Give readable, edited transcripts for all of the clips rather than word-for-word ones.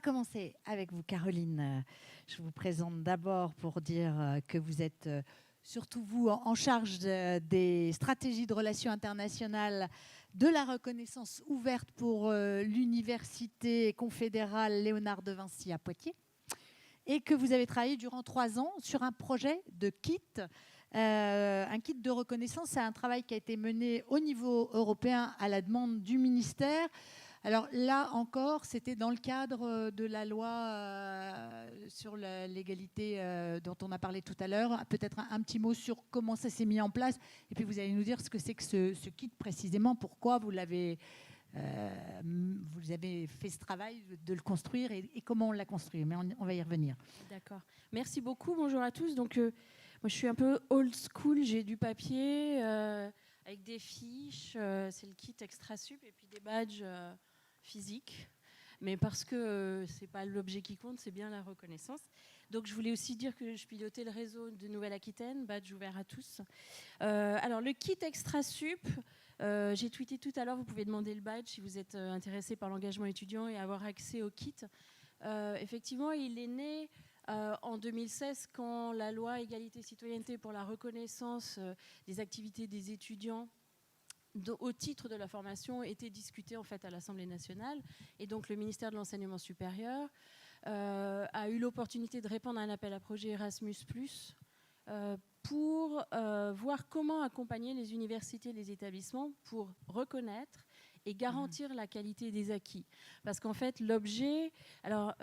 commencer avec vous, Caroline. Je vous présente d'abord pour dire que vous êtes surtout vous en charge des stratégies de relations internationales de la reconnaissance ouverte pour l'université confédérale Léonard de Vinci à Poitiers et que vous avez travaillé durant 3 ans sur un projet de kit. Un kit de reconnaissance, c'est un travail qui a été mené au niveau européen à la demande du ministère. Alors là encore, c'était dans le cadre de la loi sur l'égalité dont on a parlé tout à l'heure. Peut-être un petit mot sur comment ça s'est mis en place. Et puis vous allez nous dire ce que c'est que ce kit précisément, pourquoi vous avez fait ce travail de le construire et comment on l'a construit. Mais on va y revenir. D'accord. Merci beaucoup. Bonjour à tous. Donc, moi, je suis un peu old school. J'ai du papier avec des fiches. C'est le kit ExtraSup et puis des badges physiques. Mais parce que c'est pas l'objet qui compte, c'est bien la reconnaissance. Donc, je voulais aussi dire que je pilotais le réseau de Nouvelle-Aquitaine, badge ouvert à tous. Alors, le kit ExtraSup, j'ai tweeté tout à l'heure, vous pouvez demander le badge si vous êtes intéressé par l'engagement étudiant et avoir accès au kit. Effectivement, il est né en 2016 quand la loi égalité-citoyenneté pour la reconnaissance des activités des étudiants au titre de la formation était discutée en fait à l'Assemblée nationale. Et donc le ministère de l'Enseignement supérieur a eu l'opportunité de répondre à un appel à projet Erasmus+, pour voir comment accompagner les universités et les établissements pour reconnaître et garantir la qualité des acquis. Parce qu'en fait, l'objet... Alors,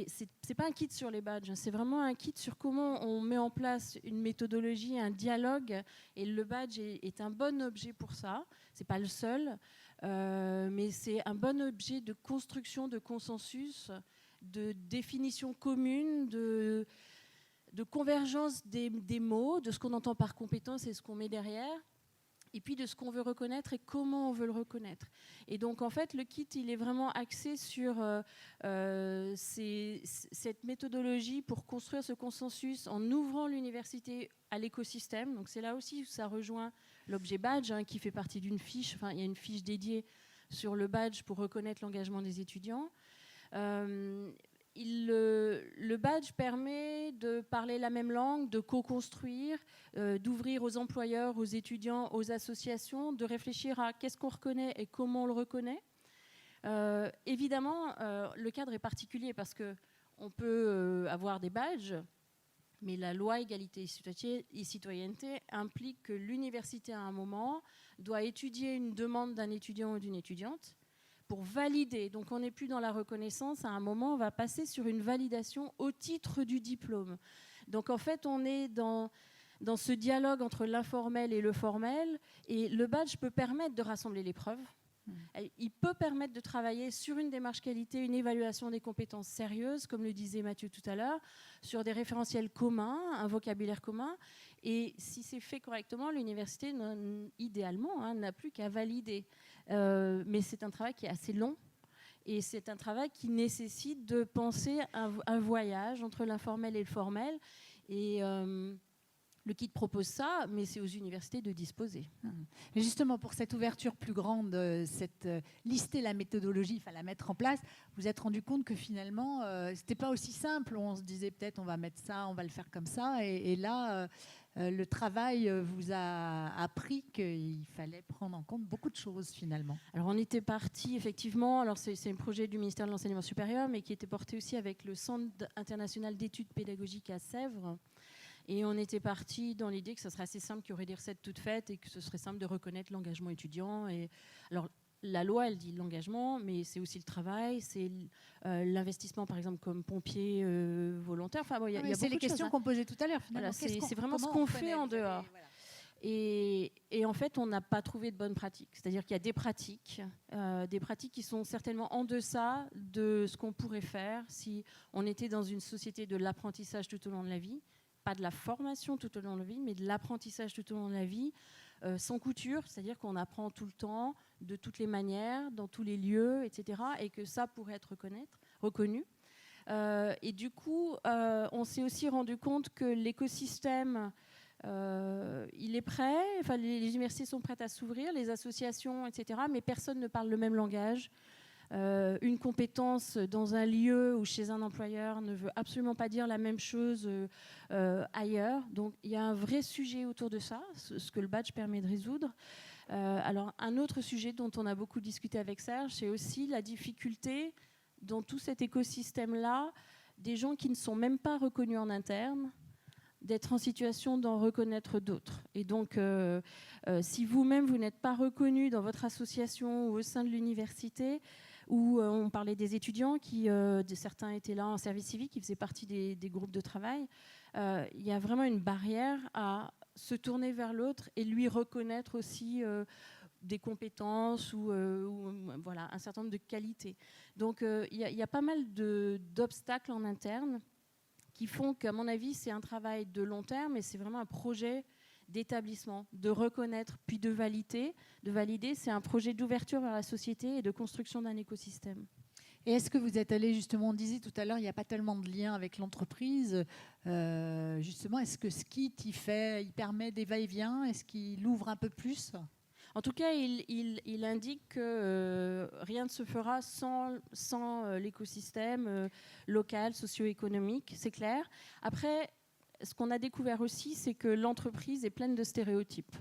c'est pas un kit sur les badges, c'est vraiment un kit sur comment on met en place une méthodologie, un dialogue, et le badge est un bon objet pour ça. C'est pas le seul, mais c'est un bon objet de construction de consensus, de définition commune, de convergence des mots, de ce qu'on entend par compétence et ce qu'on met derrière, et puis de ce qu'on veut reconnaître et comment on veut le reconnaître. Et donc, en fait, le kit, il est vraiment axé sur cette méthodologie pour construire ce consensus en ouvrant l'université à l'écosystème. Donc, c'est là aussi où ça rejoint l'objet badge, qui fait partie d'une fiche. Enfin, il y a une fiche dédiée sur le badge pour reconnaître l'engagement des étudiants. Le badge permet de parler la même langue, de co-construire, d'ouvrir aux employeurs, aux étudiants, aux associations, de réfléchir à qu'est-ce qu'on reconnaît et comment on le reconnaît. Évidemment, le cadre est particulier parce qu'on peut avoir des badges, mais la loi égalité et citoyenneté implique que l'université, à un moment, doit étudier une demande d'un étudiant ou d'une étudiante pour valider. Donc on n'est plus dans la reconnaissance. À un moment, on va passer sur une validation au titre du diplôme. Donc en fait, on est dans ce dialogue entre l'informel et le formel. Et le badge peut permettre de rassembler les preuves. Il peut permettre de travailler sur une démarche qualité, une évaluation des compétences sérieuses, comme le disait Mathieu tout à l'heure, sur des référentiels communs, un vocabulaire commun. Et si c'est fait correctement, l'université, idéalement, n'a plus qu'à valider. Mais c'est un travail qui est assez long. Et c'est un travail qui nécessite de penser un voyage entre l'informel et le formel. Et... le kit propose ça, mais c'est aux universités de disposer. Mais justement, pour cette ouverture plus grande, lister la méthodologie, enfin la mettre en place, vous vous êtes rendu compte que finalement, c'était pas aussi simple. On se disait peut-être on va mettre ça, on va le faire comme ça. Et là, le travail vous a appris qu'il fallait prendre en compte beaucoup de choses finalement. Alors on était parti effectivement, alors c'est un projet du ministère de l'Enseignement supérieur, mais qui était porté aussi avec le Centre international d'études pédagogiques à Sèvres. Et on était parti dans l'idée que ce serait assez simple, qu'il y aurait des recettes toutes faites et que ce serait simple de reconnaître l'engagement étudiant. Et alors, la loi, elle dit l'engagement, mais c'est aussi le travail, c'est l'investissement, par exemple, comme pompier volontaire. Enfin, bon, y a c'est les questions qu'on posait tout à l'heure, finalement. Voilà, c'est vraiment ce qu'on fait en dehors. Voilà. Et en fait, on n'a pas trouvé de bonnes pratiques. C'est-à-dire qu'il y a des pratiques qui sont certainement en deçà de ce qu'on pourrait faire si on était dans une société de l'apprentissage tout au long de la vie. Pas de la formation tout au long de la vie, mais de l'apprentissage tout au long de la vie, sans couture, c'est-à-dire qu'on apprend tout le temps, de toutes les manières, dans tous les lieux, etc., et que ça pourrait être reconnu. Et du coup, on s'est aussi rendu compte que l'écosystème, il est prêt, enfin, les universités sont prêtes à s'ouvrir, les associations, etc., mais personne ne parle le même langage. Une compétence dans un lieu ou chez un employeur ne veut absolument pas dire la même chose ailleurs. Donc il y a un vrai sujet autour de ça, ce que le badge permet de résoudre. Alors un autre sujet dont on a beaucoup discuté avec Serge, c'est aussi la difficulté dans tout cet écosystème-là, des gens qui ne sont même pas reconnus en interne, d'être en situation d'en reconnaître d'autres. Et donc, si vous-même, vous n'êtes pas reconnu dans votre association ou au sein de l'université, où on parlait des étudiants, certains étaient là en service civique, qui faisaient partie des groupes de travail, il y a vraiment une barrière à se tourner vers l'autre et lui reconnaître aussi des compétences ou voilà, un certain nombre de qualités. Donc, il y a pas mal d'obstacles en interne qui font qu'à mon avis, c'est un travail de long terme et c'est vraiment un projet d'établissement, de reconnaître puis de valider. C'est un projet d'ouverture vers la société et de construction d'un écosystème. Et est-ce que vous êtes allé, justement, on disait tout à l'heure, il n'y a pas tellement de lien avec l'entreprise. Justement, est-ce que Skit, il permet des va-et-vient? Est-ce qu'il ouvre un peu plus? En tout cas, il indique que rien ne se fera sans l'écosystème local, socio-économique, c'est clair. Après, ce qu'on a découvert aussi, c'est que l'entreprise est pleine de stéréotypes.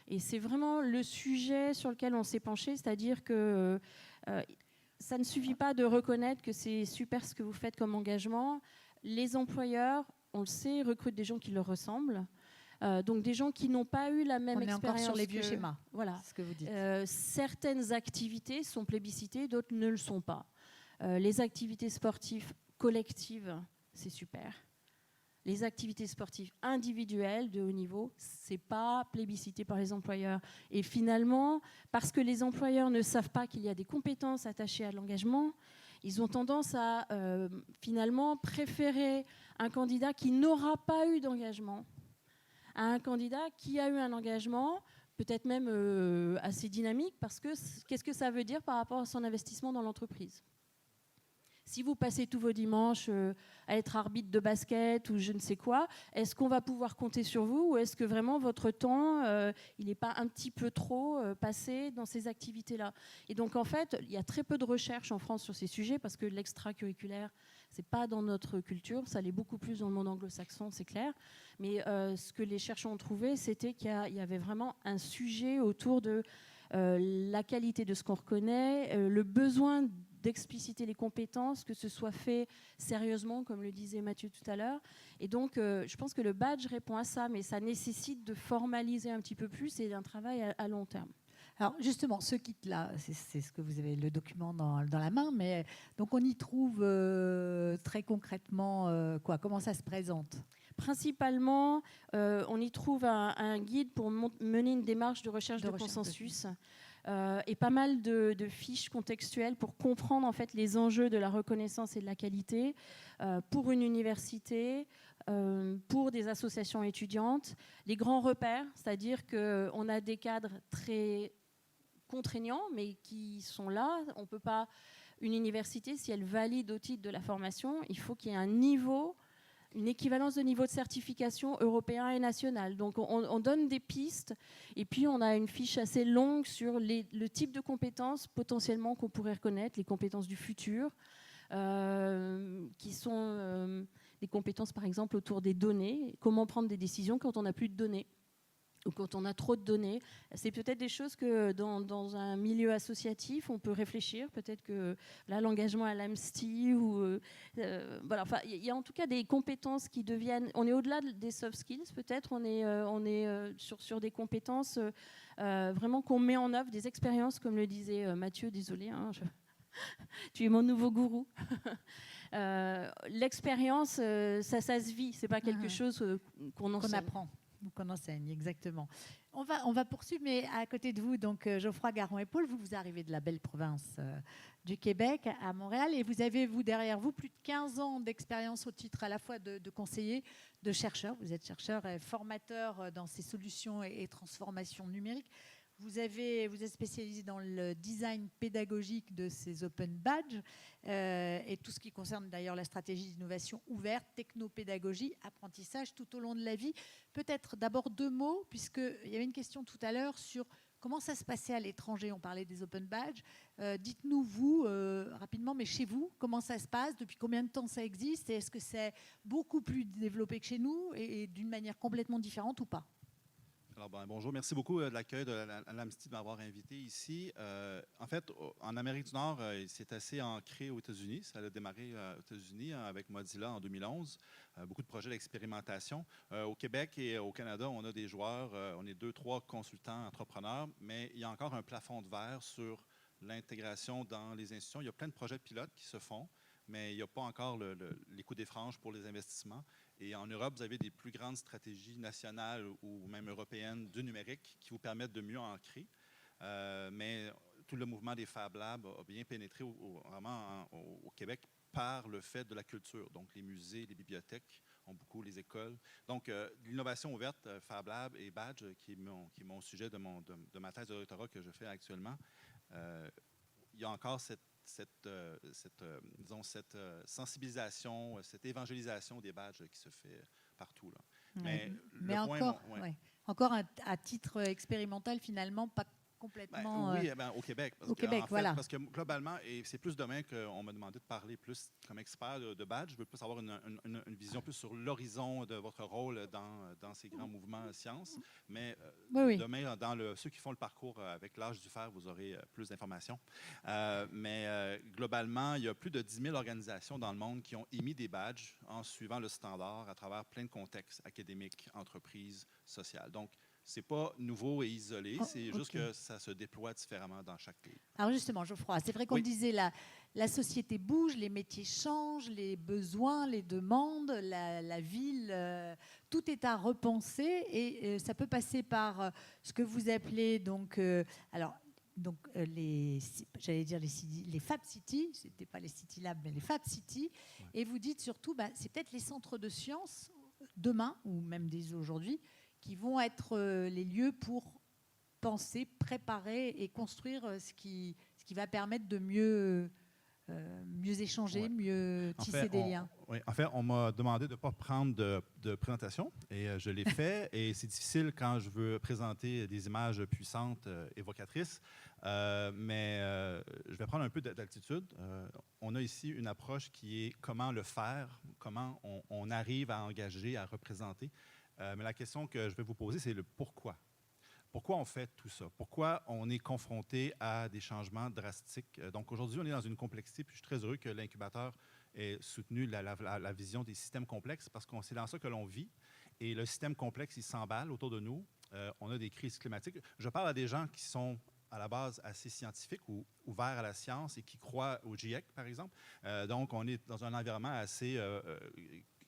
Et c'est vraiment le sujet sur lequel on s'est penché, c'est-à-dire que ça ne suffit pas de reconnaître que c'est super ce que vous faites comme engagement. Les employeurs, on le sait, recrutent des gens qui leur ressemblent. Donc des gens qui n'ont pas eu la même expérience. On est encore sur les vieux schémas. Voilà. Ce que vous dites. Certaines activités sont plébiscitées, d'autres ne le sont pas. Les activités sportives collectives, c'est super. Les activités sportives individuelles de haut niveau, c'est pas plébiscité par les employeurs. Et finalement, parce que les employeurs ne savent pas qu'il y a des compétences attachées à l'engagement, ils ont tendance à finalement préférer un candidat qui n'aura pas eu d'engagement à un candidat qui a eu un engagement, peut-être même assez dynamique, parce que qu'est-ce que ça veut dire par rapport à son investissement dans l'entreprise ? Si vous passez tous vos dimanches à être arbitre de basket ou je ne sais quoi, est-ce qu'on va pouvoir compter sur vous ou est-ce que vraiment votre temps, il n'est pas un petit peu trop passé dans ces activités-là ? Et donc en fait, il y a très peu de recherches en France sur ces sujets parce que l'extracurriculaire, c'est pas dans notre culture, ça l'est beaucoup plus dans le monde anglo-saxon, c'est clair. Mais ce que les chercheurs ont trouvé, c'était qu'il y avait vraiment un sujet autour de la qualité de ce qu'on reconnaît, le besoin d'expliciter les compétences, que ce soit fait sérieusement, comme le disait Mathieu tout à l'heure. Et donc, je pense que le badge répond à ça, mais ça nécessite de formaliser un petit peu plus et un travail à long terme. Alors justement, ce kit-là, c'est ce que vous avez le document dans la main, mais donc on y trouve très concrètement quoi ? Comment ça se présente ? Principalement, on y trouve un guide pour mener une démarche de recherche de consensus. Et pas mal de fiches contextuelles pour comprendre en fait les enjeux de la reconnaissance et de la qualité pour une université, pour des associations étudiantes, les grands repères, c'est-à-dire qu'on a des cadres très contraignants mais qui sont là. On peut pas, une université, si elle valide au titre de la formation, il faut qu'il y ait un niveau, une équivalence de niveau de certification européen et national. Donc on donne des pistes et puis on a une fiche assez longue sur le type de compétences potentiellement qu'on pourrait reconnaître, les compétences du futur, qui sont des compétences par exemple autour des données, comment prendre des décisions quand on n'a plus de données ou quand on a trop de données. C'est peut-être des choses que dans un milieu associatif, on peut réfléchir. Peut-être que là, l'engagement à l'AMSTI, voilà. Enfin, il y a en tout cas des compétences qui deviennent... On est au-delà des soft skills, peut-être. On est sur des compétences vraiment qu'on met en œuvre, des expériences, comme le disait Mathieu. Désolé, hein, tu es mon nouveau gourou. L'expérience, ça se vit. C'est pas quelque chose qu'on apprend. Qu'on enseigne, exactement. On va poursuivre, mais à côté de vous, donc Geoffroy Garon-Épaulle, vous arrivez de la belle province du Québec à Montréal et vous avez, derrière vous, plus de 15 ans d'expérience au titre à la fois de conseiller, de chercheur. Vous êtes chercheur et formateur dans ces solutions et transformations numériques. Vous êtes spécialisé dans le design pédagogique de ces open badges et tout ce qui concerne d'ailleurs la stratégie d'innovation ouverte, technopédagogie, apprentissage tout au long de la vie. Peut-être d'abord 2 mots, puisqu'il y avait une question tout à l'heure sur Comment ça se passait à l'étranger? On parlait des open badges. Dites-nous, vous, rapidement, mais chez vous, comment ça se passe? Depuis combien de temps ça existe? Et est-ce que c'est beaucoup plus développé que chez nous et d'une manière complètement différente ou pas? Alors, bonjour, merci beaucoup de l'accueil de l'Amnesty de m'avoir invité ici. En fait, en Amérique du Nord, c'est assez ancré aux États-Unis. Ça a démarré aux États-Unis avec Mozilla en 2011. Beaucoup de projets d'expérimentation. Au Québec et au Canada, on a des joueurs, on est 2-3 consultants, entrepreneurs, mais il y a encore un plafond de verre sur l'intégration dans les institutions. Il y a plein de projets pilotes qui se font, mais il n'y a pas encore les coups des franges pour les investissements. Et en Europe, vous avez des plus grandes stratégies nationales ou même européennes du numérique qui vous permettent de mieux ancrer. Mais tout le mouvement des Fab Labs a bien pénétré vraiment au Québec par le fait de la culture. Donc, les musées, les bibliothèques ont beaucoup, les écoles. Donc, l'innovation ouverte, Fab Lab et Badge, qui est mon sujet de ma thèse de doctorat que je fais actuellement, il y a encore cette sensibilisation, cette évangélisation des badges qui se fait partout. Là. Mais encore, encore à titre expérimental, finalement, pas complètement... oui, au Québec. Au Québec, voilà. Parce que globalement, et c'est plus demain qu'on m'a demandé de parler plus comme expert de badge, je veux plus avoir une vision plus sur l'horizon de votre rôle dans ces grands mouvements sciences. Mais demain, dans ceux qui font le parcours avec l'âge du fer, vous aurez plus d'informations. Mais globalement, il y a plus de 10 000 organisations dans le monde qui ont émis des badges en suivant le standard à travers plein de contextes académiques, entreprises, sociales. Donc, ce n'est pas nouveau et isolé, c'est juste que ça se déploie différemment dans chaque pays. Alors justement, Geoffroy, c'est vrai qu'on disait la société bouge, les métiers changent, les besoins, les demandes, la ville, tout est à repenser et ça peut passer par ce que vous appelez donc j'allais dire les Fab City, ce n'était pas les City Labs, mais les Fab City. Ouais. Et vous dites surtout, c'est peut-être les centres de sciences demain, ou même dès aujourd'hui, qui vont être les lieux pour penser, préparer et construire ce qui va permettre de mieux échanger, mieux tisser des liens. En fait, on m'a demandé de ne pas prendre de présentation et je l'ai fait. Et c'est difficile quand je veux présenter des images puissantes, évocatrices. Mais je vais prendre un peu d'altitude. On a ici une approche qui est comment le faire, comment on arrive à engager, à représenter. Mais la question que je vais vous poser, c'est le pourquoi. Pourquoi on fait tout ça? Pourquoi on est confronté à des changements drastiques? Donc aujourd'hui, on est dans une complexité, puis je suis très heureux que l'incubateur ait soutenu la vision des systèmes complexes, parce que c'est dans ça que l'on vit. Et le système complexe, il s'emballe autour de nous. On a des crises climatiques. Je parle à des gens qui sont à la base assez scientifiques ou ouverts à la science et qui croient au GIEC, par exemple. Donc, on est dans un environnement assez...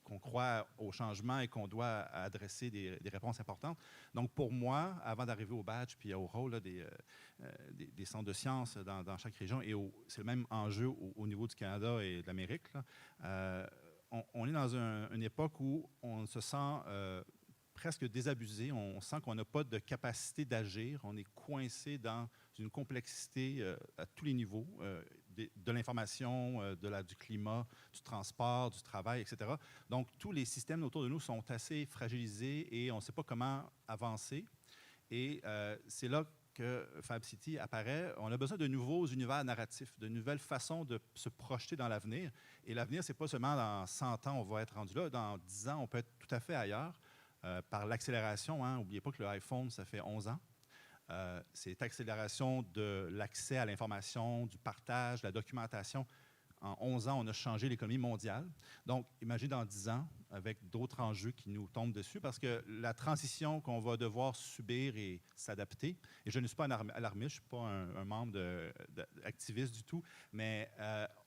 qu'on croit au changement et qu'on doit adresser des réponses importantes. Donc, pour moi, avant d'arriver au badge puis au rôle là, des centres de sciences dans chaque région, et c'est le même enjeu au niveau du Canada et de l'Amérique, on est dans une époque où on se sent presque désabusé, on sent qu'on n'a pas de capacité d'agir, on est coincé dans une complexité à tous les niveaux, de l'information, du climat, du transport, du travail, etc. Donc, tous les systèmes autour de nous sont assez fragilisés et on ne sait pas comment avancer. Et c'est là que Fab City apparaît. On a besoin de nouveaux univers narratifs, de nouvelles façons de se projeter dans l'avenir. Et l'avenir, ce n'est pas seulement dans 100 ans, on va être rendu là. Dans 10 ans, on peut être tout à fait ailleurs. Par l'accélération, n'oubliez pas que le iPhone, ça fait 11 ans. Cette accélération de l'accès à l'information, du partage, de la documentation. En 11 ans, on a changé l'économie mondiale. Donc, imaginez dans 10 ans, avec d'autres enjeux qui nous tombent dessus, parce que la transition qu'on va devoir subir et s'adapter, et je ne suis pas un alarmiste, je ne suis pas un membre activiste du tout, mais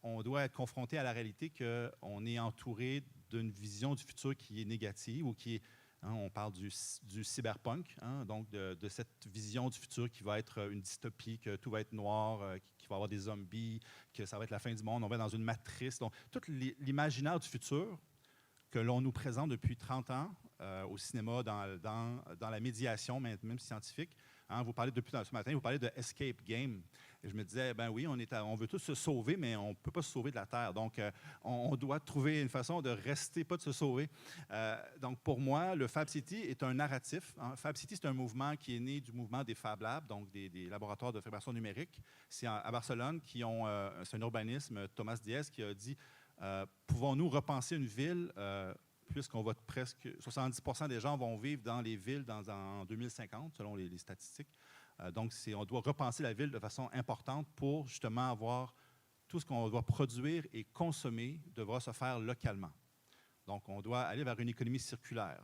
on doit être confronté à la réalité qu'on est entouré d'une vision du futur qui est négative ou qui est... on parle du cyberpunk, donc de cette vision du futur qui va être une dystopie, que tout va être noir, qu'il va y avoir des zombies, que ça va être la fin du monde, on va être dans une matrice. Donc, tout l'imaginaire du futur que l'on nous présente depuis 30 ans au cinéma, dans la médiation, même scientifique. Hein, vous parlez depuis ce matin, vous parlez de escape game. Et je me disais, ben oui, on veut tous se sauver, mais on ne peut pas se sauver de la Terre. Donc, on doit trouver une façon de rester, pas de se sauver. Donc, pour moi, le Fab City est un narratif. Hein. Fab City, c'est un mouvement qui est né du mouvement des Fab Labs, donc des laboratoires de fabrication numérique. C'est à Barcelone c'est un urbanisme, Thomas Diez, qui a dit, pouvons-nous repenser une ville puisqu'on va presque 70% des gens vont vivre dans les villes en 2050, selon les statistiques. Donc, on doit repenser la ville de façon importante pour justement avoir tout ce qu'on doit produire et consommer devra se faire localement. Donc, on doit aller vers une économie circulaire,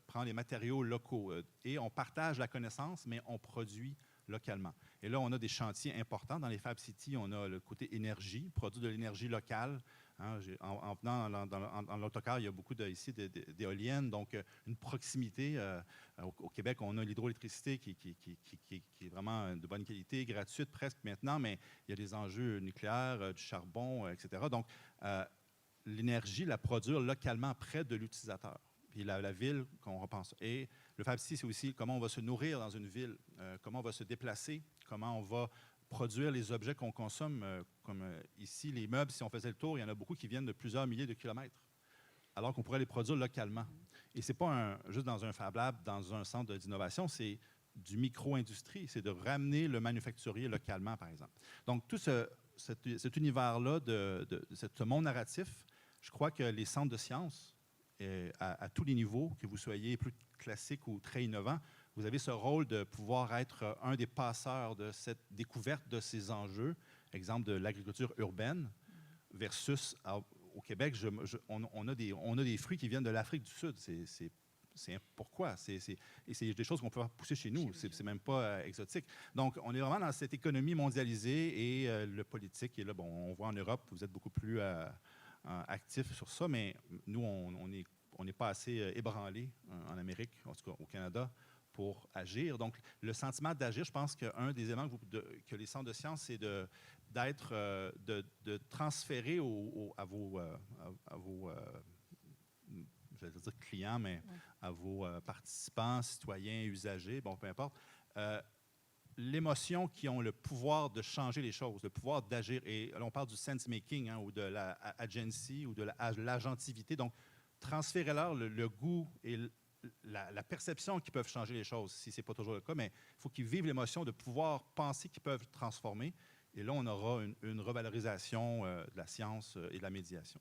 prendre les matériaux locaux et on partage la connaissance, mais on produit localement. Et là, on a des chantiers importants. Dans les Fab City, on a le côté énergie, produire de l'énergie locale. Hein, en venant dans l'autocar, il y a beaucoup d'éoliennes, donc une proximité. Au Québec, on a l'hydroélectricité qui est vraiment de bonne qualité, gratuite presque maintenant, mais il y a des enjeux nucléaires, du charbon, etc. Donc, l'énergie, la produire localement près de l'utilisateur. Puis la ville qu'on repense. Et le Fab City, c'est aussi comment on va se nourrir dans une ville, comment on va se déplacer, comment on va produire les objets qu'on consomme, comme ici, les meubles, si on faisait le tour, il y en a beaucoup qui viennent de plusieurs milliers de kilomètres, alors qu'on pourrait les produire localement. Et ce n'est pas juste dans un Fab Lab, dans un centre d'innovation, c'est du micro-industrie, c'est de ramener le manufacturier localement, par exemple. Donc, tout cet univers-là, ce monde narratif, je crois que les centres de sciences, à tous les niveaux, que vous soyez plus classique ou très innovant, vous avez ce rôle de pouvoir être un des passeurs de cette découverte de ces enjeux, exemple de l'agriculture urbaine, versus au Québec, on a des fruits qui viennent de l'Afrique du Sud. Pourquoi? C'est des choses qu'on peut pousser chez nous. C'est même pas exotique. Donc, on est vraiment dans cette économie mondialisée et le politique. Et là, bon, on voit en Europe, vous êtes beaucoup plus actifs sur ça, mais nous, on n'est pas assez ébranlés en Amérique, en tout cas au Canada, pour agir. Donc, le sentiment d'agir, je pense qu'un des éléments que les centres de sciences, c'est de transférer à vos je vais dire clients, mais à vos participants, citoyens, usagers, bon, peu importe, l'émotion qui ont le pouvoir de changer les choses, le pouvoir d'agir. Et là, on parle du sense-making, hein, ou de la agency, ou de l'agentivité. Donc, transférez-leur le goût et la perception qu'ils peuvent changer les choses, si ce n'est pas toujours le cas, mais il faut qu'ils vivent l'émotion de pouvoir penser qu'ils peuvent transformer. Et là, on aura une revalorisation de la science et de la médiation.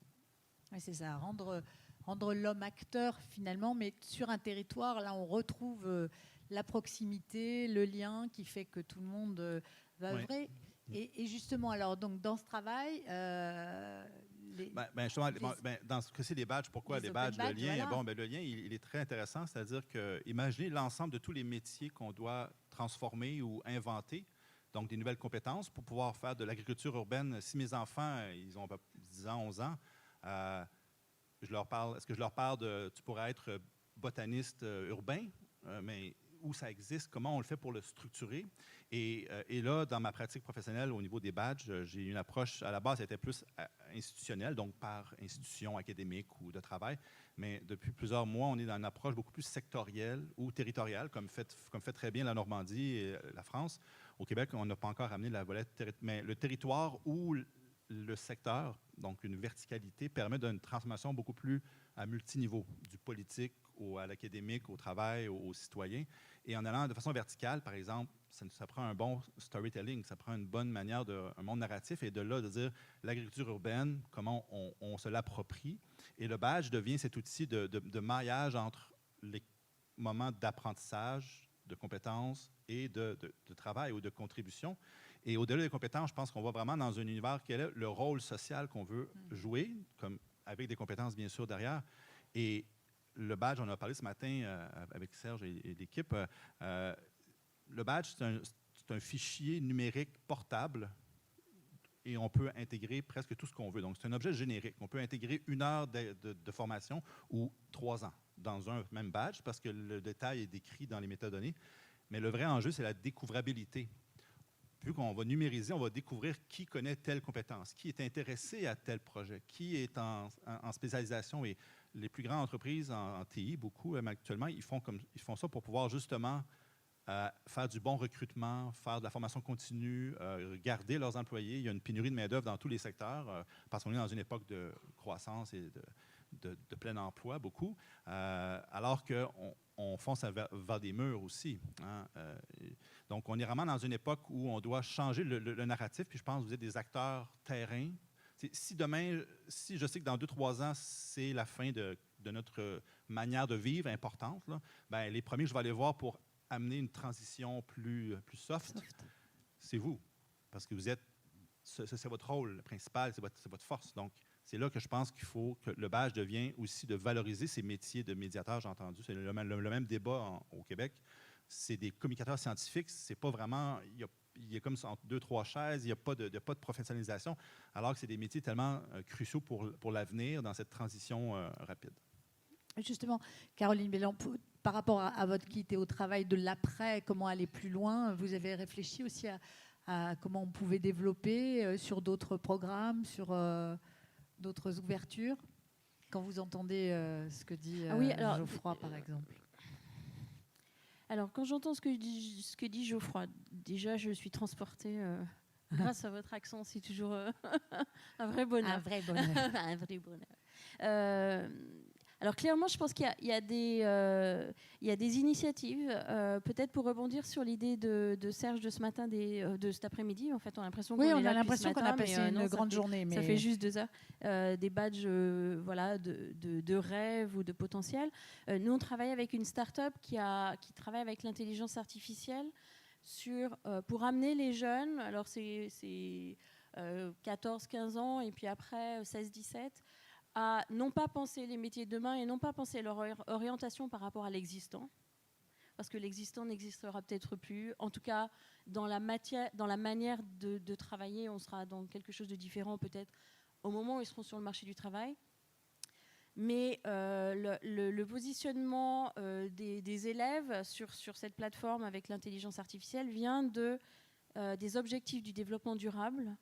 Oui, c'est ça, rendre l'homme acteur finalement, mais sur un territoire, là, on retrouve la proximité, le lien qui fait que tout le monde va œuvrer. Et justement, alors, donc, dans ce travail... dans ce cas-ci, les badges, pourquoi les badges? Le lien, voilà. Bon, le lien, il est très intéressant, c'est-à-dire que imaginez l'ensemble de tous les métiers qu'on doit transformer ou inventer, donc des nouvelles compétences pour pouvoir faire de l'agriculture urbaine. Si mes enfants, ils ont 10 ans, 11 ans, est-ce que je leur parle de tu pourrais être botaniste urbain, mais où ça existe, comment on le fait pour le structurer. Et là, dans ma pratique professionnelle, au niveau des badges, j'ai une approche, à la base, elle était plus institutionnelle, donc par institution académique ou de travail. Mais depuis plusieurs mois, on est dans une approche beaucoup plus sectorielle ou territoriale, comme fait très bien la Normandie et la France. Au Québec, on n'a pas encore amené la volette, mais le territoire ou le secteur, donc une verticalité, permet d'une transformation beaucoup plus à multiniveau, du politique à l'académique, au travail, aux citoyens. Et en allant de façon verticale, par exemple, ça prend un bon storytelling, ça prend une bonne manière, un monde narratif, et de là, de dire l'agriculture urbaine, comment on se l'approprie. Et le badge devient cet outil de maillage entre les moments d'apprentissage, de compétences et de travail ou de contribution. Et au-delà des compétences, je pense qu'on va vraiment dans un univers quel est le rôle social qu'on veut jouer, avec des compétences, bien sûr, derrière. Et le badge, on en a parlé ce matin avec Serge et l'équipe. Le badge, c'est un fichier numérique portable et on peut intégrer presque tout ce qu'on veut. Donc, c'est un objet générique. On peut intégrer 1 heure de formation ou 3 ans dans un même badge parce que le détail est décrit dans les métadonnées. Mais le vrai enjeu, c'est la découvrabilité. Vu qu'on va numériser, on va découvrir qui connaît telle compétence, qui est intéressé à tel projet, qui est en spécialisation. Et les plus grandes entreprises en TI, beaucoup même actuellement, ils font ça pour pouvoir justement faire du bon recrutement, faire de la formation continue, garder leurs employés. Il y a une pénurie de main-d'œuvre dans tous les secteurs parce qu'on est dans une époque de croissance et de plein emploi, beaucoup, alors qu'on fonce vers des murs aussi. Hein, donc, on est vraiment dans une époque où on doit changer le narratif, puis je pense que vous êtes des acteurs terrain. Si je sais que dans 2-3 ans, c'est la fin de notre manière de vivre importante, là, ben, les premiers que je vais aller voir pour amener une transition plus soft, c'est vous. Parce que c'est votre rôle principal, c'est votre force. Donc, c'est là que je pense qu'il faut que le badge devienne aussi de valoriser ces métiers de médiateur, j'ai entendu. C'est le même débat au Québec. C'est des communicateurs scientifiques, c'est pas vraiment... Il y a comme entre 2-3 chaises, il n'y a pas de professionnalisation, alors que c'est des métiers tellement cruciaux pour l'avenir dans cette transition rapide. Justement, Caroline Belland, par rapport à votre kit et au travail de l'après, comment aller plus loin, vous avez réfléchi aussi à comment on pouvait développer sur d'autres programmes, sur d'autres ouvertures, quand vous entendez ce que dit Geoffroy, par exemple? Alors, quand j'entends ce que dit Geoffroy, déjà, je suis transportée grâce à votre accent. C'est toujours un vrai bonheur. Un vrai bonheur. Un vrai bonheur. Alors, clairement, je pense qu'il y a des initiatives, peut-être pour rebondir sur l'idée de Serge de ce matin, de cet après-midi. En fait, on a l'impression qu'on a l'impression qu'on a passé une grande journée. Mais ça fait juste 2 heures. Des badges de rêve ou de potentiel. Nous, on travaille avec une start-up qui travaille avec l'intelligence artificielle pour amener les jeunes, alors c'est 14-15 ans et puis après 16-17, à non pas penser les métiers de demain et non pas penser leur orientation par rapport à l'existant, parce que l'existant n'existera peut-être plus. En tout cas, dans la manière de travailler, on sera dans quelque chose de différent peut-être au moment où ils seront sur le marché du travail. Mais le positionnement des élèves sur cette plateforme avec l'intelligence artificielle vient des objectifs du développement durable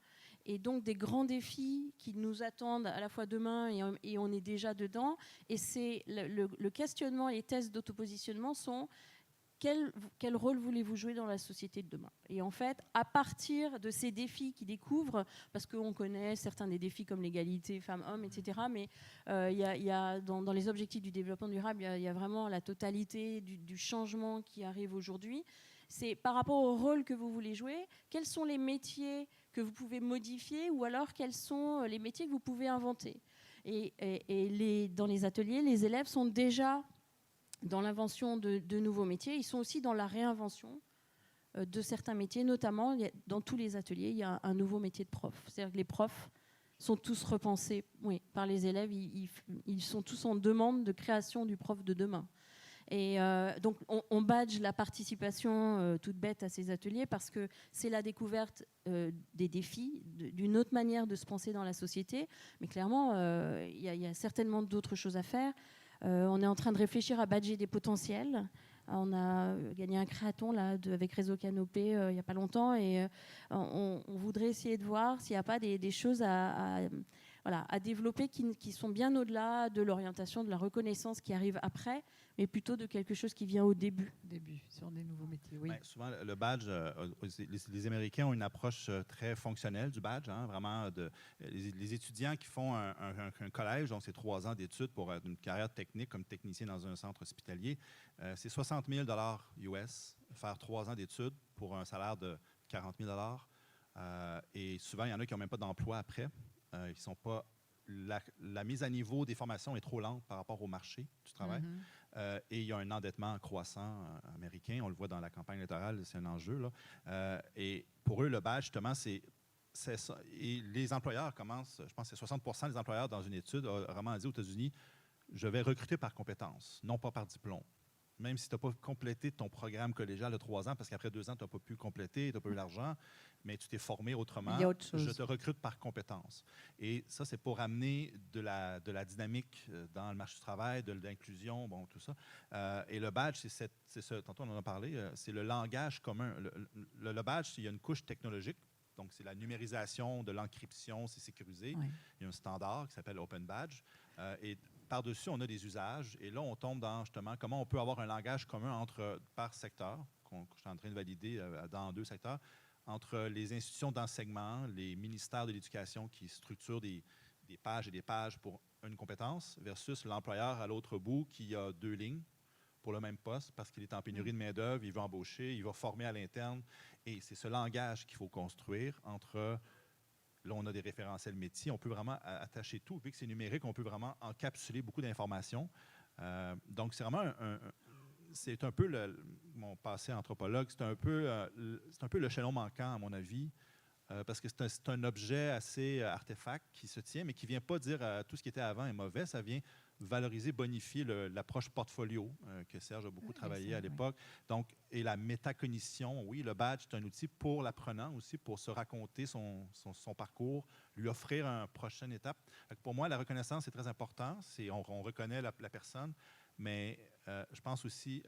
et donc des grands défis qui nous attendent à la fois demain et on est déjà dedans. Et c'est le questionnement, les tests d'autopositionnement sont quel rôle voulez-vous jouer dans la société de demain? Et en fait, à partir de ces défis qu'ils découvrent, parce qu'on connaît certains des défis comme l'égalité femmes-hommes, etc., mais il y a dans les objectifs du développement durable, il y a vraiment la totalité du changement qui arrive aujourd'hui. C'est par rapport au rôle que vous voulez jouer, quels sont les métiers que vous pouvez modifier ou alors quels sont les métiers que vous pouvez inventer. Et dans les ateliers, les élèves sont déjà dans l'invention de nouveaux métiers. Ils sont aussi dans la réinvention de certains métiers, notamment dans tous les ateliers, il y a un nouveau métier de prof. C'est-à-dire que les profs sont tous repensés par les élèves. Ils sont tous en demande de création du prof de demain. Et donc, on badge la participation toute bête à ces ateliers parce que c'est la découverte des défis, d'une autre manière de se penser dans la société. Mais clairement, il y a certainement d'autres choses à faire. On est en train de réfléchir à badger des potentiels. On a gagné un créaton là, avec Réseau Canopé il n'y a pas longtemps et on voudrait essayer de voir s'il n'y a pas des choses à développer qui sont bien au-delà de l'orientation, de la reconnaissance qui arrive après, mais plutôt de quelque chose qui vient au début. Sur des nouveaux métiers, oui. Bien, souvent, le badge, les Américains ont une approche très fonctionnelle du badge. Hein, vraiment, les étudiants qui font un collège, donc c'est 3 ans d'études pour une carrière technique comme technicien dans un centre hospitalier, c'est 60 000 US, faire 3 ans d'études pour un salaire de 40 000 et souvent, il y en a qui n'ont même pas d'emploi après. Qui sont pas la mise à niveau des formations est trop lente par rapport au marché du travail. Et il y a un endettement croissant américain. On le voit dans la campagne électorale, c'est un enjeu. Là. Et pour eux, le badge, justement, c'est ça. Et les employeurs commencent, je pense que c'est 60% des employeurs dans une étude ont vraiment dit aux États-Unis, je vais recruter par compétence, non pas par diplôme. Même si tu n'as pas complété ton programme collégial de 3 ans, parce qu'après 2 ans, tu n'as pas pu compléter, tu n'as pas eu l'argent, mais tu t'es formé autrement, je te recrute par compétence. Et ça, c'est pour amener de la dynamique dans le marché du travail, de l'inclusion, bon, tout ça. Et le badge, c'est ça, tantôt on en a parlé, c'est le langage commun. Le badge, il y a une couche technologique, donc c'est la numérisation de l'encryption, c'est sécurisé. Oui. Il y a un standard qui s'appelle Open Badge. Et par-dessus, on a des usages. Et là, on tombe dans justement comment on peut avoir un langage commun par secteur, que je suis en train de valider dans 2 secteurs, entre les institutions d'enseignement, les ministères de l'Éducation qui structurent des pages et des pages pour une compétence, versus l'employeur à l'autre bout qui a 2 lignes pour le même poste parce qu'il est en pénurie de main-d'œuvre, il va embaucher, il va former à l'interne. Et c'est ce langage qu'il faut construire entre. Là, on a des référentiels métiers. On peut vraiment attacher tout. Vu que c'est numérique, on peut vraiment encapsuler beaucoup d'informations. Donc, c'est vraiment c'est un peu mon passé anthropologue, c'est un peu l'échelon manquant, à mon avis, parce que c'est un objet assez artefact qui se tient, mais qui ne vient pas dire tout ce qui était avant est mauvais. Ça vient valoriser, bonifier l'approche portfolio que Serge a beaucoup travaillé à l'époque. Donc, et la métacognition, oui, le badge, c'est un outil pour l'apprenant aussi, pour se raconter son parcours, lui offrir une prochaine étape. Pour moi, la reconnaissance, c'est très important. On reconnaît la personne, mais je pense aussi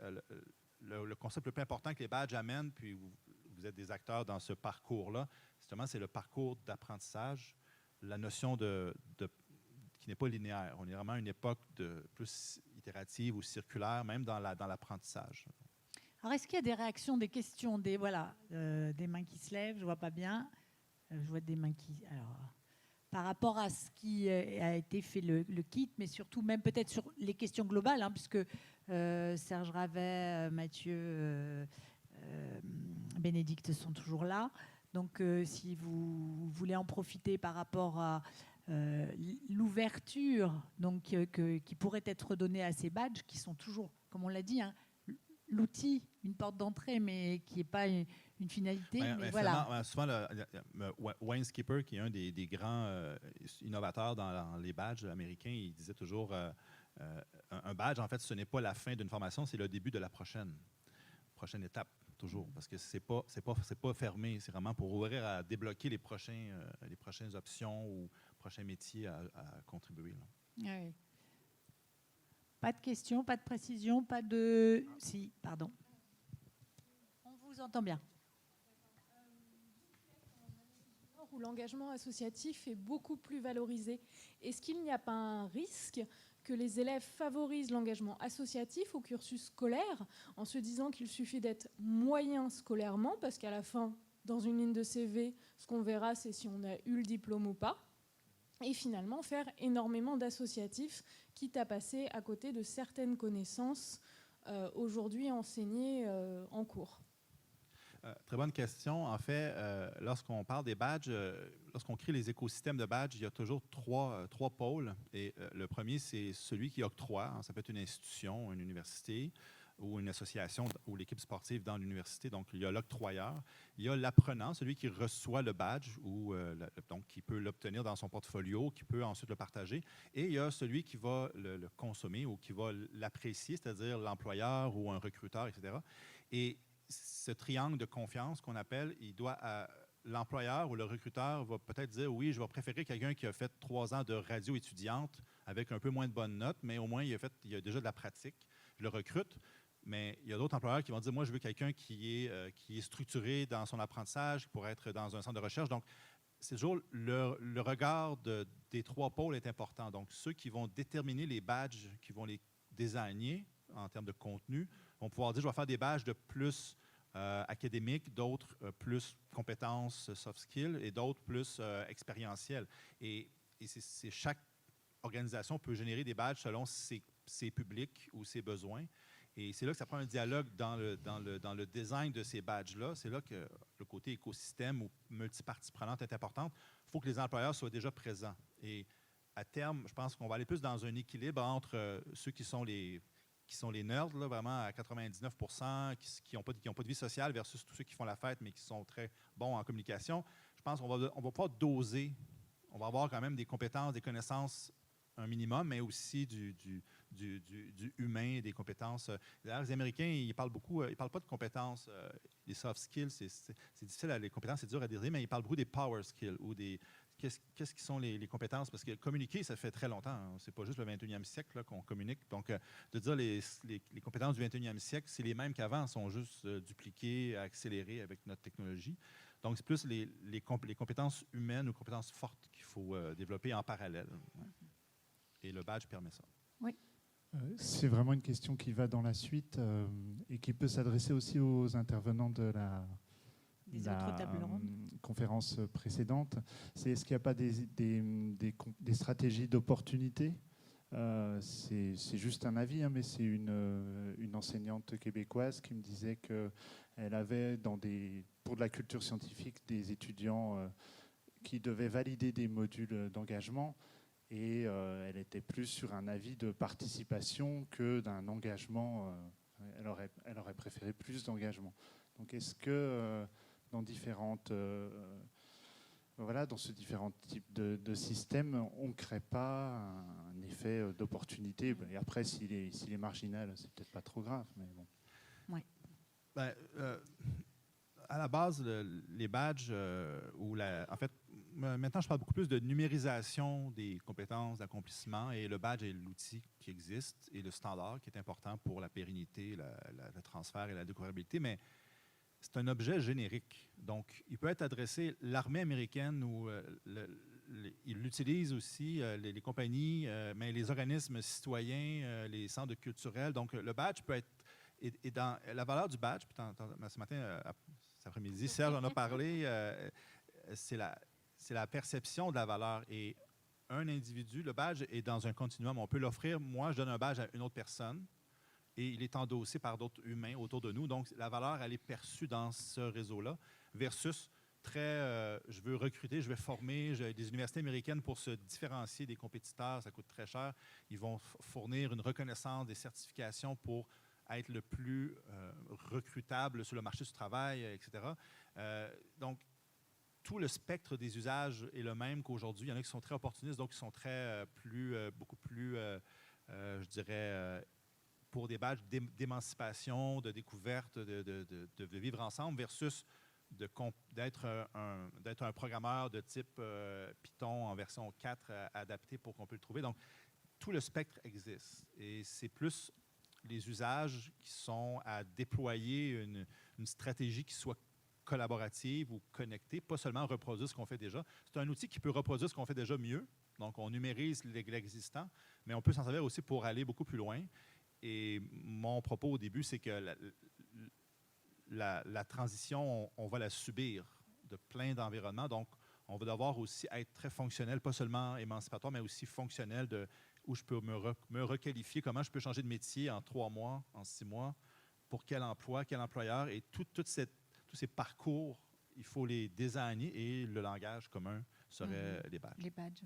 le concept le plus important que les badges amènent, puis vous êtes des acteurs dans ce parcours-là, justement, c'est le parcours d'apprentissage, la notion qui n'est pas linéaire. On est vraiment à une époque plus itérative ou circulaire, même dans l'apprentissage. Alors, est-ce qu'il y a des réactions, des questions, des mains qui se lèvent? Je ne vois pas bien. Je vois des mains qui... Alors, par rapport à ce qui a été fait le kit, mais surtout même peut-être sur les questions globales, puisque Serge Ravet, Mathieu, Bénédicte sont toujours là. Donc, si vous voulez en profiter par rapport à l'ouverture qui pourrait être donnée à ces badges, qui sont toujours, comme on l'a dit, l'outil, une porte d'entrée, mais qui n'est pas une finalité. Mais voilà. Souvent, Wayne Skipper, qui est un des grands innovateurs dans les badges américains, il disait toujours un badge, en fait, ce n'est pas la fin d'une formation, c'est le début de la prochaine étape. Toujours, parce que c'est pas fermé, c'est vraiment pour ouvrir à débloquer les prochaines options ou prochains métiers à contribuer. Oui. Pas de questions, pas de précision, pas de... Si, pardon. On vous entend bien. Où l'engagement associatif est beaucoup plus valorisé. Est-ce qu'il n'y a pas un risque que les élèves favorisent l'engagement associatif au cursus scolaire en se disant qu'il suffit d'être moyen scolairement, parce qu'à la fin, dans une ligne de CV, ce qu'on verra, c'est si on a eu le diplôme ou pas, et finalement faire énormément d'associatifs, quitte à passer à côté de certaines connaissances aujourd'hui enseignées en cours. Très bonne question. En fait, lorsqu'on parle des badges, lorsqu'on crée les écosystèmes de badges, il y a toujours trois pôles. Et le premier, c'est celui qui octroie. Ça peut être une institution, une université ou une association ou l'équipe sportive dans l'université. Donc, il y a l'octroyeur. Il y a l'apprenant, celui qui reçoit le badge ou donc qui peut l'obtenir dans son portfolio, qui peut ensuite le partager. Et il y a celui qui va le consommer ou qui va l'apprécier, c'est-à-dire l'employeur ou un recruteur, etc. Et ce triangle de confiance qu'on appelle, l'employeur ou le recruteur va peut-être dire oui, je vais préférer quelqu'un qui a fait 3 ans de radio étudiante avec un peu moins de bonnes notes, mais au moins il a déjà de la pratique. Je le recrute, mais il y a d'autres employeurs qui vont dire moi, je veux quelqu'un qui est structuré dans son apprentissage pour être dans un centre de recherche. Donc, c'est toujours le regard des 3 pôles est important. Donc, ceux qui vont déterminer les badges, qui vont les désigner en termes de contenu, vont pouvoir dire je vais faire des badges de plus académiques, d'autres plus compétences soft skills et d'autres plus expérientielles. Et chaque organisation peut générer des badges selon ses publics ou ses besoins. Et c'est là que ça prend un dialogue dans le design de ces badges-là. C'est là que le côté écosystème ou multipartie prenante est important. Il faut que les employeurs soient déjà présents. Et à terme, je pense qu'on va aller plus dans un équilibre entre ceux qui sont les nerds, là, vraiment à 99%, qui n'ont pas de vie sociale versus tous ceux qui font la fête, mais qui sont très bons en communication. Je pense qu'on va pas doser. On va avoir quand même des compétences, des connaissances, un minimum, mais aussi du humain, des compétences. D'ailleurs, les Américains, ils parlent pas de compétences. Les soft skills, c'est difficile, les compétences, c'est dur à dire, mais ils parlent beaucoup des power skills ou des... Qu'est-ce qui sont les compétences? Parce que communiquer, ça fait très longtemps. Hein. C'est pas juste le 21e siècle là, qu'on communique. Donc, de dire les compétences du 21e siècle, c'est les mêmes qu'avant, sont juste dupliquées, accélérées avec notre technologie. Donc, c'est plus les compétences humaines ou compétences fortes qu'il faut développer en parallèle. Ouais. Et le badge permet ça. C'est vraiment une question qui va dans la suite et qui peut s'adresser aussi aux intervenants de la tables rondes. Conférence précédente. C'est est-ce qu'il n'y a pas des stratégies d'opportunité? C'est juste un avis, mais c'est une enseignante québécoise qui me disait qu'elle avait pour de la culture scientifique des étudiants qui devaient valider des modules d'engagement. Et elle était plus sur un avis de participation que d'un engagement. Elle aurait préféré plus d'engagement. Donc est-ce que dans ce différent type de système, on ne crée pas un effet d'opportunité? Et après, s'il est marginal, c'est peut-être pas trop grave. Mais bon. Ouais. À la base, les badges, en fait, maintenant, je parle beaucoup plus de numérisation des compétences d'accomplissement, et le badge est l'outil qui existe et le standard qui est important pour la pérennité, le transfert et la découvrabilité, mais c'est un objet générique. Donc, il peut être adressé, l'armée américaine, ils l'utilisent aussi, les compagnies, mais les organismes citoyens, les centres culturels. Donc, le badge peut être, et dans la valeur du badge, puis ce matin, cet après-midi, Serge en a parlé, c'est la perception de la valeur. Et un individu, le badge est dans un continuum. On peut l'offrir. Moi, je donne un badge à une autre personne et il est endossé par d'autres humains autour de nous. Donc, la valeur, elle est perçue dans ce réseau-là versus je veux recruter, je vais former. J'ai des universités américaines pour se différencier des compétiteurs. Ça coûte très cher. Ils vont fournir une reconnaissance, des certifications pour être le plus recrutable sur le marché du travail, etc. Donc, tout le spectre des usages est le même qu'aujourd'hui. Il y en a qui sont très opportunistes, d'autres qui sont beaucoup plus, je dirais, pour des badges d'émancipation, de découverte, de vivre ensemble, versus d'être un programmeur de type Python en version 4 adapté pour qu'on puisse le trouver. Donc, tout le spectre existe. Et c'est plus les usages qui sont à déployer une stratégie qui soit collaborative ou connectée, pas seulement reproduire ce qu'on fait déjà. C'est un outil qui peut reproduire ce qu'on fait déjà mieux. Donc, on numérise l'existant, mais on peut s'en servir aussi pour aller beaucoup plus loin. Et mon propos au début, c'est que la transition, on va la subir de plein d'environnements. Donc, on va devoir aussi être très fonctionnel, pas seulement émancipatoire, mais aussi fonctionnel où je peux me requalifier, comment je peux changer de métier en 3 mois, en 6 mois, pour quel emploi, quel employeur. Et tous ces parcours, il faut les désigner et le langage commun serait les badges. Les badges.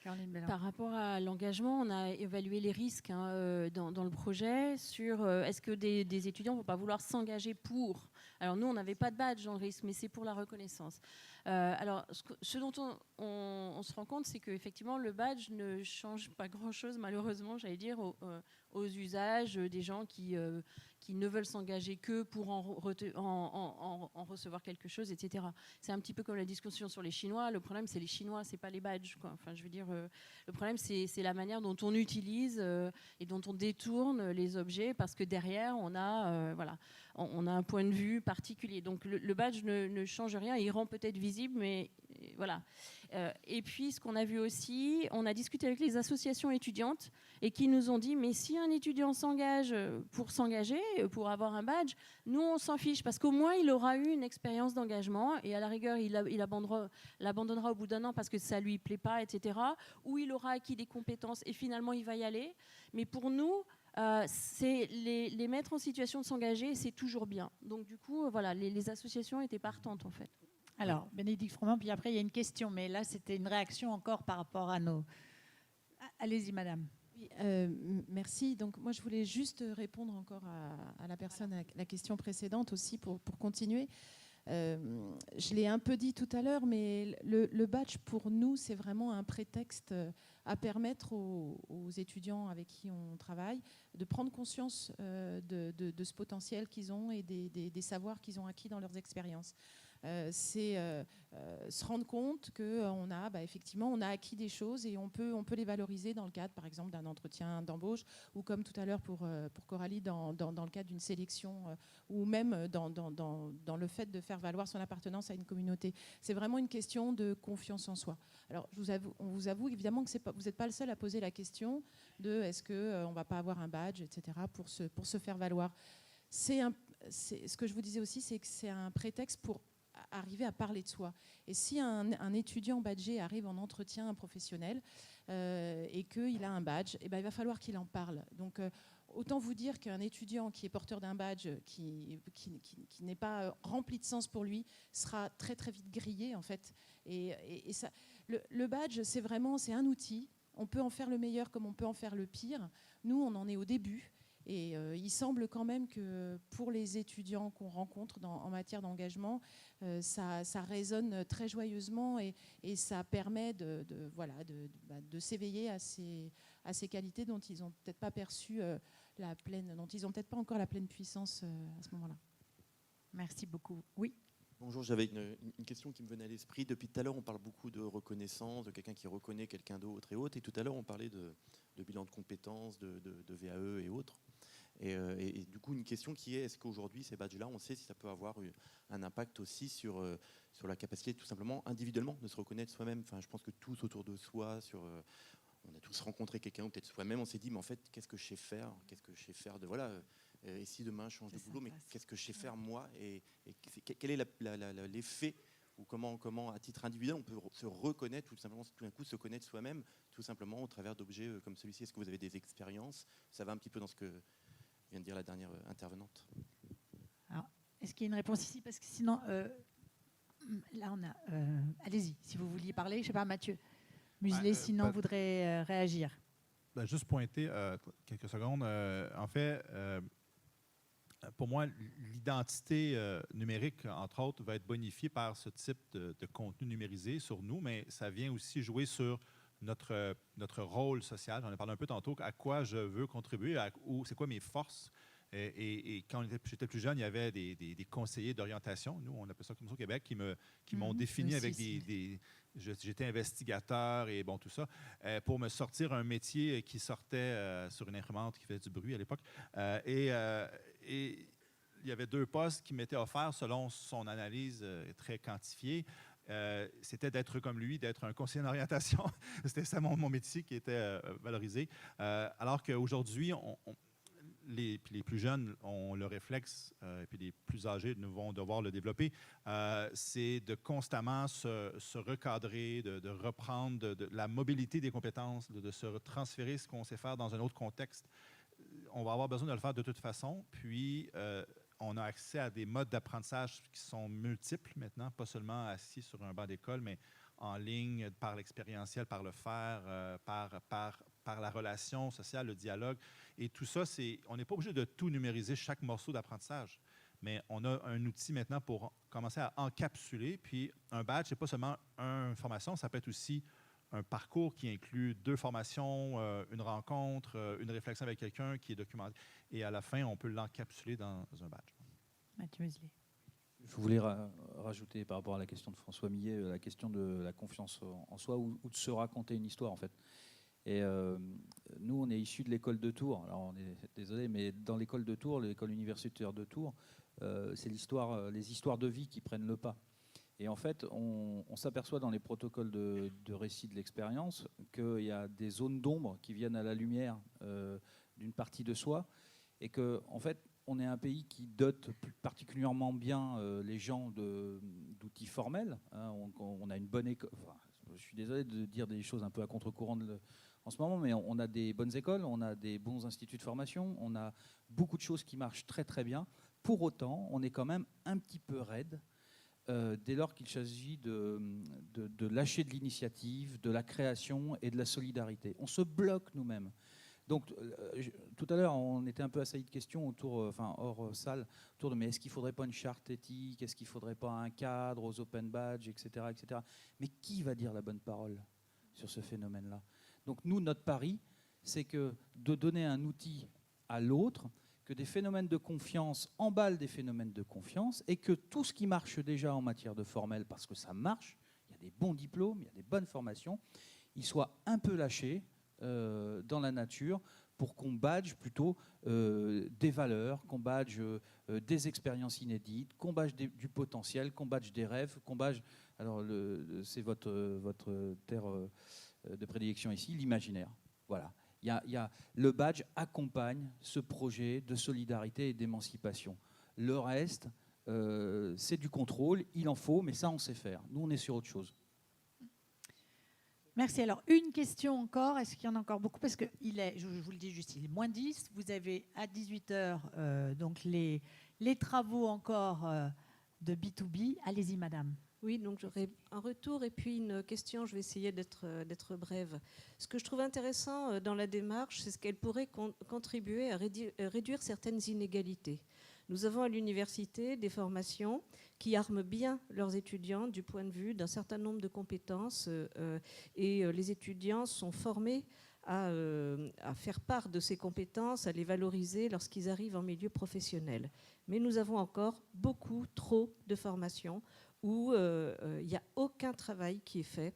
Caroline Belland. Par rapport à l'engagement, on a évalué les risques dans le projet sur est-ce que des étudiants ne vont pas vouloir s'engager pour. Alors nous, on n'avait pas de badge dans le risque, mais c'est pour la reconnaissance. Alors, ce dont on se rend compte, c'est qu'effectivement, le badge ne change pas grand-chose, malheureusement, j'allais dire, aux usages des gens qui ne veulent s'engager que pour en recevoir quelque chose, etc. C'est un petit peu comme la discussion sur les Chinois. Le problème, c'est les Chinois, c'est pas les badges, quoi. Enfin, je veux dire, le problème, c'est la manière dont on utilise et dont on détourne les objets, parce que derrière, on a un point de vue particulier. Donc, le badge ne change rien. Il rend peut-être visible, mais voilà. Et puis, ce qu'on a vu aussi, on a discuté avec les associations étudiantes et qui nous ont dit, mais si un étudiant s'engage pour avoir un badge, nous, on s'en fiche parce qu'au moins, il aura eu une expérience d'engagement et à la rigueur, il l'abandonnera au bout d'un an parce que ça ne lui plaît pas, etc. Ou il aura acquis des compétences et finalement, il va y aller. Mais pour nous, c'est les mettre en situation de s'engager et c'est toujours bien. Donc, du coup, voilà, les associations étaient partantes, en fait. Alors, Bénédicte Froment, puis après, il y a une question, mais là, c'était une réaction encore par rapport à nos... Allez-y, madame. Oui, merci. Donc, moi, je voulais juste répondre encore à la personne, à la question précédente aussi, pour continuer. Je l'ai un peu dit tout à l'heure, mais le badge, pour nous, c'est vraiment un prétexte à permettre aux étudiants avec qui on travaille de prendre conscience de ce potentiel qu'ils ont et des savoirs qu'ils ont acquis dans leurs expériences. c'est se rendre compte qu'on a, effectivement, on a acquis des choses et on peut les valoriser dans le cadre, par exemple, d'un entretien d'embauche ou comme tout à l'heure pour Coralie, dans le cadre d'une sélection ou même dans le fait de faire valoir son appartenance à une communauté. C'est vraiment une question de confiance en soi. Alors, on vous avoue évidemment que vous n'êtes pas le seul à poser la question de est-ce qu'on ne va pas avoir un badge, etc., pour se faire valoir. Ce que je vous disais aussi, c'est que c'est un prétexte pour arriver à parler de soi. Et si un étudiant badgé arrive en entretien professionnel et qu'il a un badge, il va falloir qu'il en parle. Donc, autant vous dire qu'un étudiant qui est porteur d'un badge qui n'est pas rempli de sens pour lui sera très très vite grillé en fait. Et ça, le badge, c'est un outil. On peut en faire le meilleur comme on peut en faire le pire. Nous, on en est au début. Et il semble quand même que pour les étudiants qu'on rencontre en matière d'engagement, ça résonne très joyeusement et ça permet de s'éveiller à ces qualités dont ils n'ont peut-être pas perçu dont ils n'ont peut-être pas encore la pleine puissance à ce moment-là. Merci beaucoup. Oui. Bonjour, j'avais une question qui me venait à l'esprit. Depuis tout à l'heure, on parle beaucoup de reconnaissance, de quelqu'un qui reconnaît quelqu'un d'autre et autres. Et tout à l'heure, on parlait de bilan de compétences, de VAE et autres. Et du coup, une question qui est, est-ce qu'aujourd'hui, ces badges-là, on sait si ça peut avoir un impact aussi sur la capacité, tout simplement, individuellement, de se reconnaître soi-même. Enfin, je pense que tous autour de soi, on a tous rencontré quelqu'un, ou peut-être soi-même, on s'est dit, mais en fait, qu'est-ce que je sais faire ? Qu'est-ce que je sais faire de, voilà, et si demain je change de boulot, mais qu'est-ce que je sais faire moi ? Et quel est l'effet, ou comment, à titre individuel, on peut se reconnaître, tout simplement, tout d'un coup, se connaître soi-même, tout simplement, au travers d'objets comme celui-ci. Est-ce que vous avez des expériences ? Ça va un petit peu dans ce que vient de dire la dernière intervenante. Alors, est-ce qu'il y a une réponse ici ? Parce que sinon, là, on a... allez-y, si vous vouliez parler. Je ne sais pas, Mathieu Muselet, sinon, voudrait réagir. Juste pointer quelques secondes. En fait, pour moi, l'identité numérique, entre autres, va être bonifiée par ce type de contenu numérisé sur nous, mais ça vient aussi jouer sur notre rôle social. J'en ai parlé un peu tantôt, à quoi je veux contribuer, c'est quoi mes forces. Et quand j'étais plus jeune, il y avait des conseillers d'orientation, nous on appelle ça comme ça au Québec, qui m'ont défini avec j'étais investigateur et bon tout ça, pour me sortir un métier qui sortait sur une imprimante qui faisait du bruit à l'époque. Et il y avait 2 postes qui m'étaient offerts selon son analyse très quantifiée. C'était d'être comme lui, d'être un conseiller d'orientation. C'était ça mon métier qui était valorisé. Alors qu'aujourd'hui, les plus jeunes ont le réflexe, et puis les plus âgés vont devoir le développer, c'est de constamment se recadrer, de reprendre de la mobilité des compétences, de se transférer ce qu'on sait faire dans un autre contexte. On va avoir besoin de le faire de toute façon, puis on a accès à des modes d'apprentissage qui sont multiples maintenant, pas seulement assis sur un banc d'école, mais en ligne, par l'expérientiel, par le faire, par la relation sociale, le dialogue. Et tout ça, on n'est pas obligé de tout numériser, chaque morceau d'apprentissage, mais on a un outil maintenant pour commencer à encapsuler. Puis un badge, ce n'est pas seulement une formation, ça peut être aussi un parcours qui inclut 2 formations, une rencontre, une réflexion avec quelqu'un qui est documenté. Et à la fin, on peut l'encapsuler dans un badge. Mathieu Muselet. Je voulais rajouter par rapport à la question de François Millet, la question de la confiance en soi ou de se raconter une histoire en fait. Et nous, on est issus de l'école de Tours. Alors, on est désolé, mais dans l'école de Tours, l'école universitaire de Tours, c'est les histoires de vie qui prennent le pas. Et en fait, on s'aperçoit dans les protocoles de récit de l'expérience qu'il y a des zones d'ombre qui viennent à la lumière d'une partie de soi, et que, en fait, on est un pays qui dote particulièrement bien les gens d'outils formels. Hein. On a une bonne école. Enfin, je suis désolé de dire des choses un peu à contre-courant en ce moment, mais on a des bonnes écoles, on a des bons instituts de formation, on a beaucoup de choses qui marchent très très bien. Pour autant, on est quand même un petit peu raide dès lors qu'il s'agit de lâcher de l'initiative, de la création et de la solidarité. On se bloque nous-mêmes. Donc, tout à l'heure, on était un peu assailli de questions hors salle, autour de mais est-ce qu'il ne faudrait pas une charte éthique, est-ce qu'il ne faudrait pas un cadre aux open badges, etc., etc. Mais qui va dire la bonne parole sur ce phénomène-là ? Donc nous, notre pari, c'est que de donner un outil à l'autre, que des phénomènes de confiance emballent des phénomènes de confiance et que tout ce qui marche déjà en matière de formel, parce que ça marche, il y a des bons diplômes, il y a des bonnes formations, il soit un peu lâché dans la nature pour qu'on badge plutôt des valeurs, qu'on badge des expériences inédites, qu'on badge du potentiel, qu'on badge des rêves, qu'on badge, alors c'est votre terre de prédilection ici, l'imaginaire. Voilà. Le badge accompagne ce projet de solidarité et d'émancipation. Le reste, c'est du contrôle, il en faut, mais ça on sait faire. Nous on est sur autre chose. Merci. Alors, une question encore. Est-ce qu'il y en a encore beaucoup? Parce que je vous le dis juste, il est moins 10. Vous avez à 18h donc les travaux encore de B2B. Allez-y, madame. Oui, donc j'aurais un retour et puis une question. Je vais essayer d'être brève. Ce que je trouve intéressant dans la démarche, c'est ce qu'elle pourrait contribuer à réduire certaines inégalités. Nous avons à l'université des formations qui arment bien leurs étudiants du point de vue d'un certain nombre de compétences et les étudiants sont formés à faire part de ces compétences, à les valoriser lorsqu'ils arrivent en milieu professionnel. Mais nous avons encore beaucoup trop de formations où il n'y a aucun travail qui est fait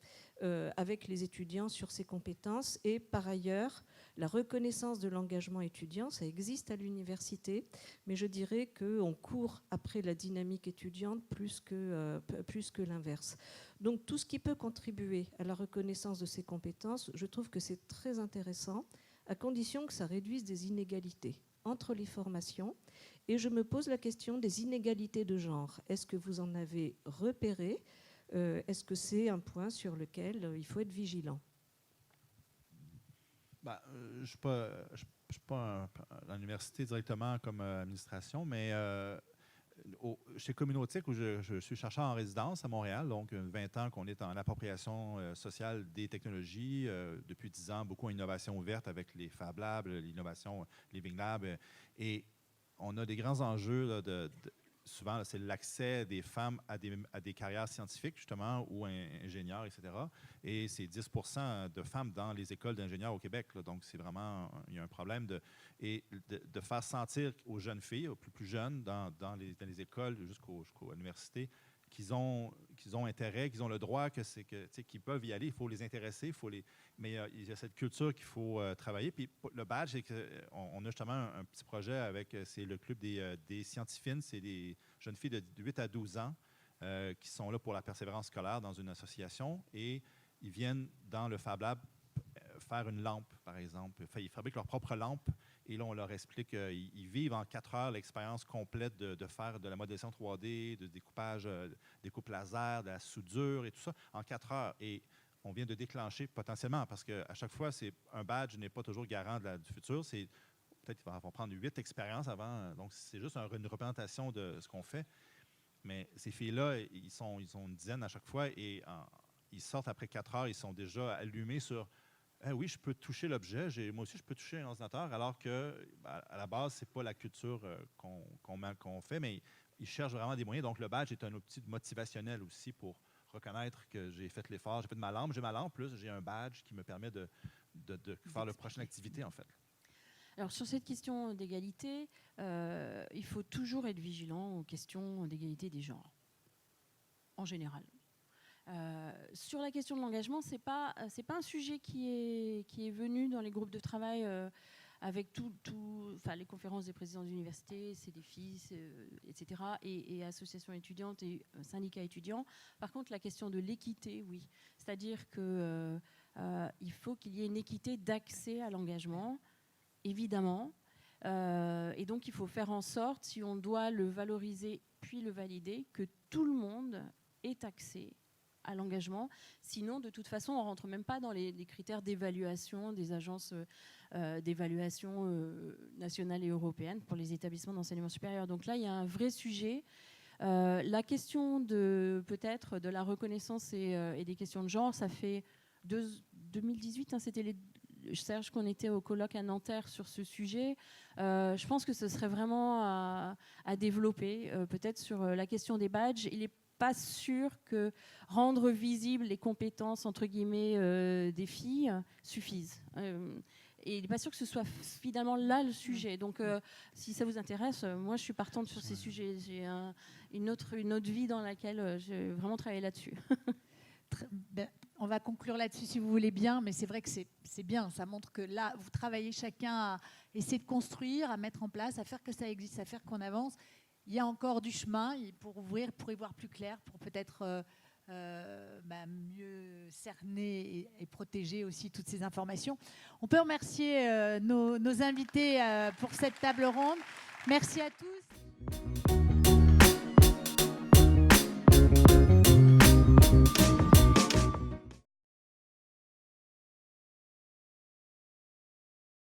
avec les étudiants sur ces compétences. Et par ailleurs, la reconnaissance de l'engagement étudiant, ça existe à l'université, mais je dirais qu'on court après la dynamique étudiante plus que l'inverse. Donc tout ce qui peut contribuer à la reconnaissance de ces compétences, je trouve que c'est très intéressant, à condition que ça réduise des inégalités entre les formations. Et je me pose la question des inégalités de genre. Est-ce que vous en avez repéré ? Est-ce que c'est un point sur lequel il faut être vigilant ? Je ne suis pas à l'université directement comme administration, mais chez Communautique, où je suis chercheur en résidence à Montréal, donc 20 ans qu'on est en appropriation sociale des technologies, depuis 10 ans, beaucoup en innovation ouverte avec les Fab Labs, l'innovation Living Lab, et on a des grands enjeux là, souvent, c'est l'accès des femmes à des carrières scientifiques, justement, ou ingénieurs, etc. Et c'est 10% de femmes dans les écoles d'ingénieurs au Québec. Là. Donc, c'est vraiment, il y a un problème de faire sentir aux jeunes filles, aux plus jeunes, dans les écoles jusqu'à l'université, qu'ils ont intérêt, qu'ils ont le droit, qu'ils peuvent y aller. Il faut les intéresser, mais il y a cette culture qu'il faut travailler. Puis le badge, c'est qu'on a justement un petit projet avec, c'est le club des scientifines, c'est des jeunes filles de 8 à 12 ans qui sont là pour la persévérance scolaire dans une association et ils viennent dans le Fab Lab faire une lampe, par exemple. Enfin, ils fabriquent leur propre lampe et là, on leur explique qu'ils vivent en 4 heures l'expérience complète de faire de la modélisation 3D, de découpage, découpe laser, de la soudure et tout ça en 4 heures. Et on vient de déclencher potentiellement, parce qu'à chaque fois, un badge n'est pas toujours garant du futur. Peut-être qu'ils vont prendre 8 expériences avant. Donc, c'est juste une représentation de ce qu'on fait. Mais ces filles-là, ils sont une dizaine à chaque fois et ils sortent après 4 heures, ils sont déjà allumés sur oui, je peux toucher l'objet, moi aussi je peux toucher un ordinateur, alors que à la base, ce n'est pas la culture qu'on fait, mais ils cherchent vraiment des moyens. Donc, le badge est un outil motivationnel aussi pour reconnaître que j'ai fait l'effort, j'ai fait de ma lampe, plus j'ai un badge qui me permet de faire la prochaine activité, en fait. Alors, sur cette question d'égalité, il faut toujours être vigilant aux questions d'égalité des genres, en général. Sur la question de l'engagement, c'est pas un sujet qui est venu dans les groupes de travail avec les conférences des présidents d'université, CDFI, etc., et associations étudiantes et syndicats étudiants. Par contre, la question de l'équité, oui. C'est-à-dire qu'il faut qu'il y ait une équité d'accès à l'engagement, évidemment. Et donc, il faut faire en sorte, si on doit le valoriser puis le valider, que tout le monde ait accès à l'engagement. Sinon, de toute façon, on ne rentre même pas dans les critères d'évaluation des agences d'évaluation nationales et européennes pour les établissements d'enseignement supérieur. Donc là, il y a un vrai sujet. La question peut-être de la reconnaissance et des questions de genre, ça fait 2018, c'était Serge, qu'on était au colloque à Nanterre sur ce sujet. Je pense que ce serait vraiment à développer, peut-être sur la question des badges. Il est pas sûr que rendre visibles les compétences, entre guillemets, des filles suffisent. Et il n'est pas sûr que ce soit finalement là le sujet. Donc, si ça vous intéresse, moi, je suis partante sur ces sujets. J'ai une autre vie dans laquelle j'ai vraiment travaillé là-dessus. Ben, on va conclure là-dessus si vous voulez bien, mais c'est vrai que c'est bien. Ça montre que là, vous travaillez chacun à essayer de construire, à mettre en place, à faire que ça existe, à faire qu'on avance. Il y a encore du chemin pour ouvrir, pour y voir plus clair, pour peut-être mieux cerner et protéger aussi toutes ces informations. On peut remercier nos invités pour cette table ronde. Merci à tous.